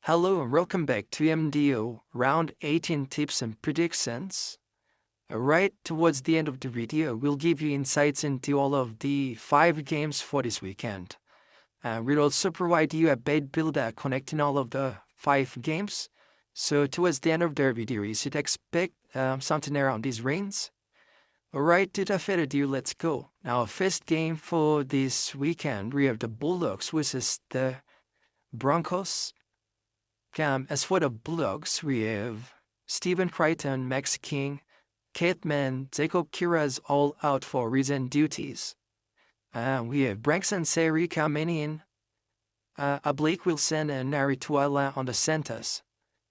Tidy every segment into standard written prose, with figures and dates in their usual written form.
Hello and welcome back to MDO Round 18 Tips and Predictions. Right towards the end of the video, we'll give you insights into all of the 5 games for this weekend. We'll also provide you a bait builder connecting all of the 5 games. So towards the end of the video, you should expect something around these ranges. Alright, without further ado, let's go. Now, first game for this weekend, we have the Bulldogs versus the Broncos. As for the Bulldogs, we have Stephen Crichton, Max King, Kate Mann, Jacob Kiraz all out for recent duties. We have Branxton Seri coming in, Blake Wilson and Nari Tuala on the centers.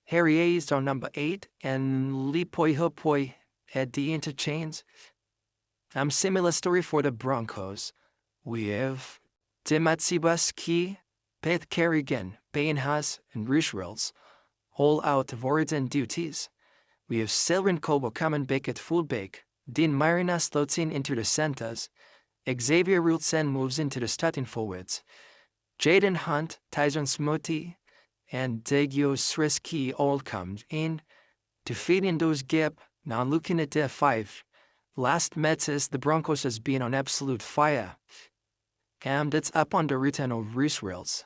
Harry Hayes on number 8 and Lipoi Hopoi at the interchange. Similar story for the Broncos. We have Dematsibaski, Pat Kerrigan, Payne Haas, and Rishwells, all out of origin duties. We have Selwyn Kobo coming back at fullback, Dean Marina slots in into the centers, Xavier Wilson moves into the starting forwards, Jaden Hunt, Tyson Smoty, and Degio Sreski all come in to fill in those gaps. Now looking at their 5, last matches the Broncos has been on absolute fire, and that's up on the return of Rishwells.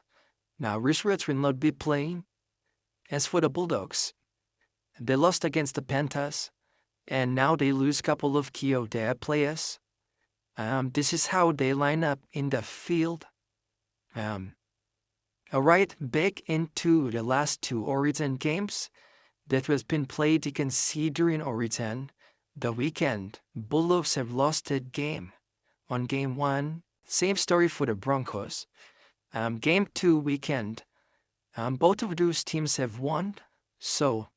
Now, Rishwells will not be playing. As for the Bulldogs, they lost against the Panthers, and now they lose a couple of key of their players. This is how they line up in the field. Alright, back into the last 2 Origin games that has been played. You can see during Origin, the weekend, Bulldogs have lost that game. On game 1, same story for the Broncos. Game 2 weekend, both of those teams have won, so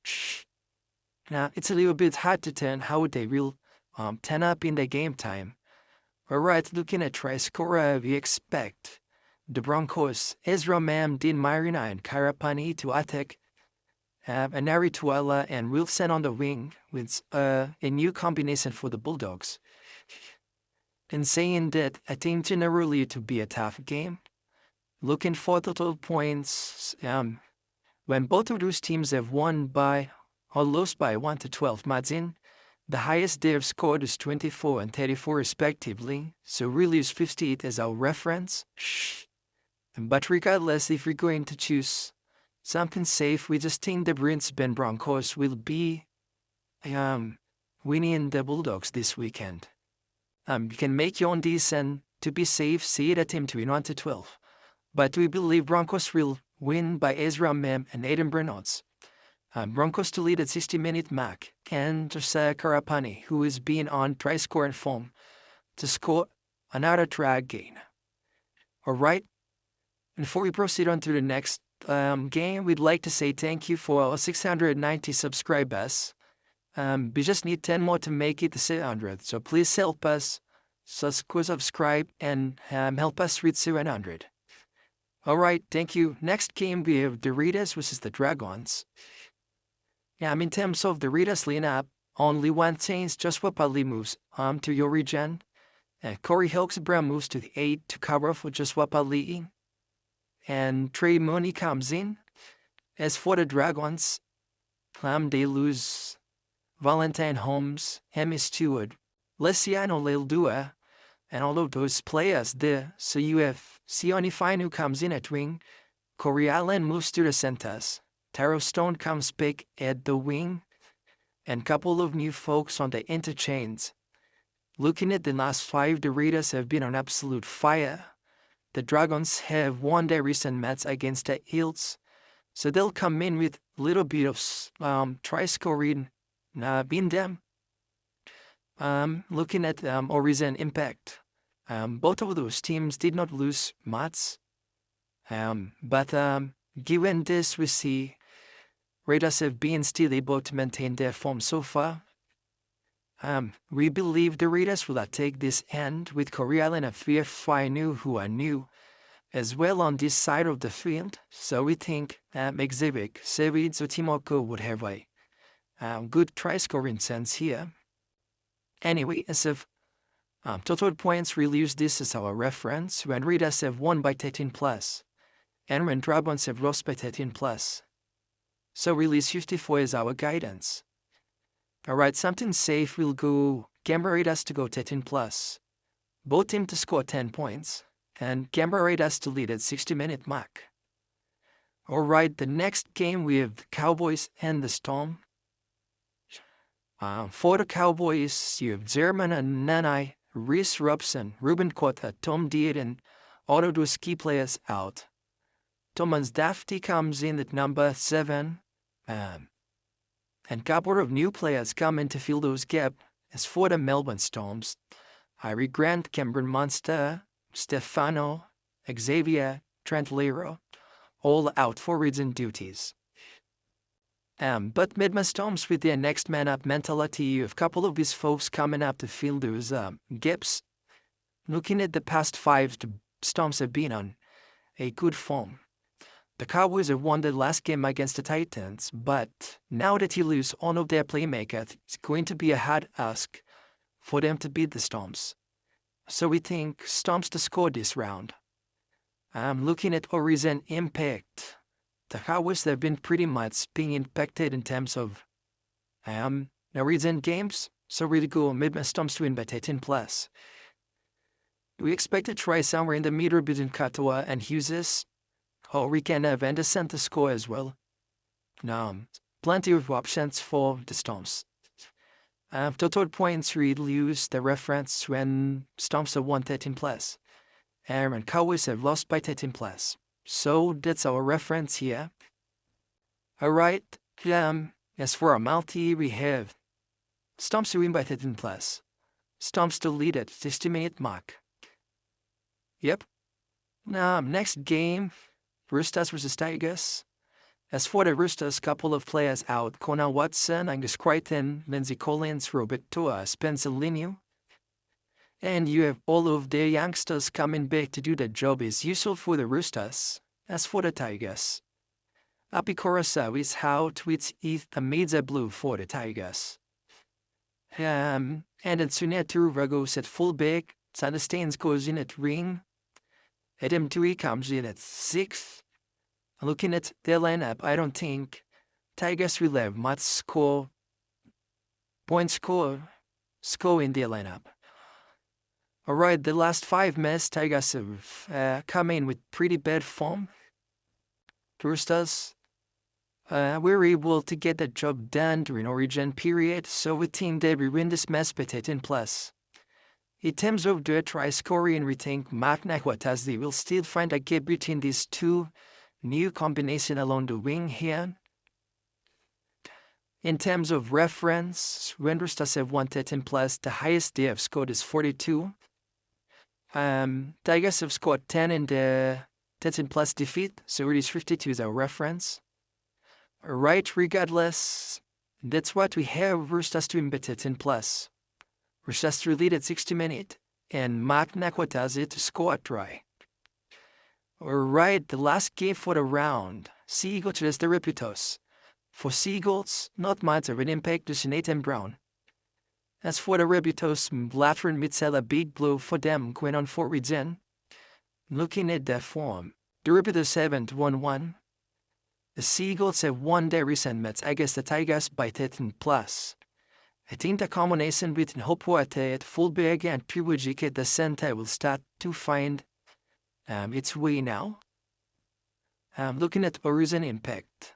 now it's a little bit hard to tell how they will turn up in the game time. Alright, looking at try scorer, we expect the Broncos, Ezra Mam, Dean Marina, and Karapani to attack, Anari Tuala and Wilson on the wing with a new combination for the Bulldogs. In saying that, I think generally to be a tough game. Looking for total points, when both of those teams have won by or lost by 1 to 12 margin, the highest they have scored is 24 and 34 respectively, so really use 58 as our reference. But regardless, if we're going to choose something safe, we just think the Brisbane Broncos will be winning the Bulldogs this weekend. You can make your own decision to be safe, see it at team to win 1 to 12. But we believe Broncos will win by Ezra Mem and Aiden Bernards. Broncos to lead at 60-minute mark, and Josiah Karapani, who is being on try-scoring form, to score another try again. Alright, before we proceed on to the next game, we'd like to say thank you for our 690 subscribers. We just need 10 more to make it to 700, so please help us, subscribe, and help us reach 700. Alright, thank you. Next game we have the Raiders versus the Dragons. In terms of the Raiders lineup, only one change. Joshua Padley moves to your region. Corey Hawkesbury moves to the 8 to cover for Joshua Padley. And Trey Mooney comes in. As for the Dragons, they lose Valentine Holmes, Hemi Stewart, Lesiano Leildua, and all of those players there. So you have Sione Fine who comes in at wing, Corey Allen moves to the centers, Taro Stone comes back at the wing, and couple of new folks on the interchange. Looking at the last 5, the Raiders have been on absolute fire. The Dragons have won their recent match against the Eels, so they'll come in with a little bit of try-scoring in them. Looking at Origin impact, both of those teams did not lose much. But given this, we see Raiders have been still able to maintain their form so far. We believe the Raiders will take this end with Corey Allen and Fia Fainu, who are new as well on this side of the field. So we think Exhibit Sevid Timoko would have a good try-scoring sense here. Anyway, as of total points, we'll use this as our reference when Raiders have won by 13+, and when Dragons have lost by 13+. So release 54 is our guidance. Alright, something safe will go Gamma rate us to go 13 plus. Both team to score 10 points, and Gamma rate us to lead at 60-minute mark. Alright, the next game we have the Cowboys and the Storm. For the Cowboys, you have Zerman and Nanai, Reese Robson, Ruben Quota, Tom Deed, and all of those key players out. Thomas Dafty comes in at number 7, and a couple of new players come in to fill those gaps. As for the Melbourne Storms, Irie Grant, Cameron Munster, Stefano, Xavier, Trent Lero, all out for reason duties. But Midma Storms with their next man up mentality, you have a couple of these folks coming up to fill those gaps. Looking at the past 5, the Storms have been on a good form. The Cowboys have won the last game against the Titans, but now that he loses one of their playmakers, it's going to be a hard ask for them to beat the Storms. So we think Storms to score this round. I'm looking at Horizon impact. The Cowboys have been pretty much being impacted in terms of Horizon games, so really go Midwest Storms to win by 13 plus. We expect to try somewhere in the middle between Katoa and Hughes. Or we can have Anderson to score as well. Now, plenty of options for the Storms. Total points we'll use the reference when Storms have won 13 plus. And Cowboys have lost by 13 plus. So that's our reference here. Alright, as for our multi, we have Storms to win by 13 plus. Storms to lead at 60-minute mark. Yep. Now, next game, Roosters versus Tigers. As for the Roosters, couple of players out: Connor Watson, Angus Crichton, Lindsay Collins, Robert Tua, Spencer Leniu. And you have all of their youngsters coming back to do the job as usual for the Roosters. As for the Tigers, Api Korosawa is out with Amidza Blue for the Tigers. And then Sunetu Ragos at fullback, Sander Staines goes in at wing. Adam Tui comes in at 6th. Looking at their lineup, I don't think Tigers will have much score in their lineup. Alright, the last 5 matches, Tigers have come in with pretty bad form. Roosters were able to get the job done during Origin period, so we think they will win this match by 13 plus. In terms of the try scoring, we think Mark Nahuatazzi will still find a gap between these two new combination along the wing here. In terms of reference, when Roosters have won 13 plus, the highest they have scored is 42. Tigers have scored 10 in the 13 plus defeat, so it is 52 is our reference. Right, regardless, that's what we have. Roosters to win by 13 plus. Roosters to lead at 60 minutes, and Mark Nakwatazi to score a try. Alright, the last game for the round, Seagulls versus the Rapidos. For Seagulls, not much of an impact to Nathan Brown. As for the Rapidos, Blatford mid-sell a big blow for them going on for reason. Looking at their form, the Rapidos haven't won one. The Seagulls have won their recent match against the Tigers by 13 plus. I think the combination between Hopoate at fullback and Piwajik at the center will start to find its way now. Looking at Horizon impact.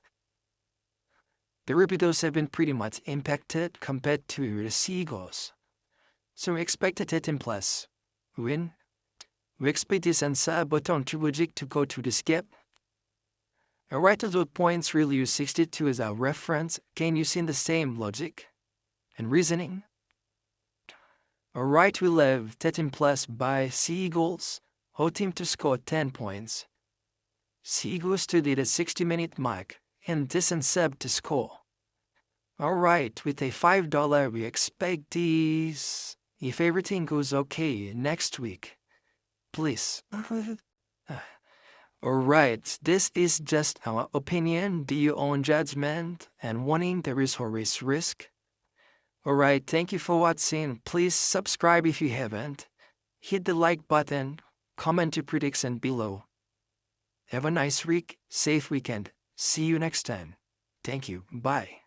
The Rapidos have been pretty much impacted compared to the Seagulls. So we expect a 13 plus win. We expect this answer button Piwajik to go to this gap. Alright, at those points we'll use 62 as our reference. Can you see the same logic and reasoning? Alright, we'll have 13 plus by Seagulls. Whole team to score 10 points. Seagulls to lead at 60-minute mark, and this and Seb to score. Alright, with a $5 we expect these, if everything goes okay, next week. Please. Alright, this is just our opinion, do your own judgment, and warning there is always risk. Alright, thank you for watching. Please subscribe if you haven't. Hit the like button, comment your prediction below. Have a nice week, safe weekend. See you next time. Thank you. Bye.